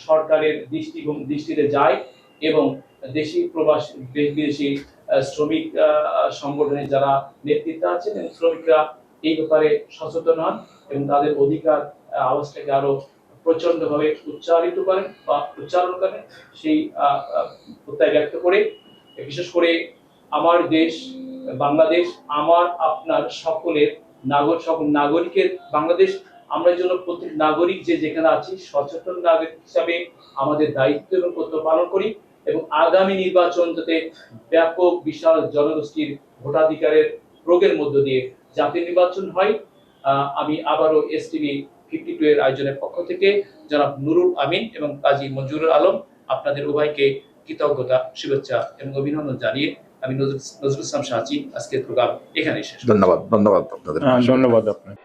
সরকারের দৃষ্টিতে যায় এবং দেশি প্রবাসী বিদেশি শ্রমিক সংগঠনের যারা নেতৃত্ব আছেন এবং শ্রমিকরা এই ব্যাপারে সচেতন হন এবং তাদের অধিকার আওয়াজটাকে আরো প্রচন্ডভাবে উচ্চারিত করেন বা উচ্চারণ করেন, সেই প্রত্যয় ব্যক্ত করে বিশেষ করে আমার দেশ বাংলাদেশ, আমার আপনার সকলের সকল নাগরিকের বাংলাদেশ, আমরা যেন প্রত্যেক নাগরিক যেখানে আছি সচেতন নাগরিক হিসাবে আমাদের দায়িত্ব এবং কর্তব্য পালন করি এবং আগামী নির্বাচন যাতে ব্যাপক বিশাল জনগোষ্ঠীর ভোটাধিকারের প্রয়োগের মধ্য দিয়ে জাতীয় নির্বাচন হয়। আমি আবারও STV 52 এর আয়োজনের পক্ষ থেকে জনাব নুরুল আমিন এবং কাজী মঞ্জুরুল আলম আপনাদের উভয়কে কৃতজ্ঞতা, শুভেচ্ছা এবং অভিনন্দন জানিয়ে আমি নজরুল ইসলাম সাহাচি আজকের প্রোগ্রাম এখানেই শেষ। ধন্যবাদ আপনাদের। ধন্যবাদ আপনাকে।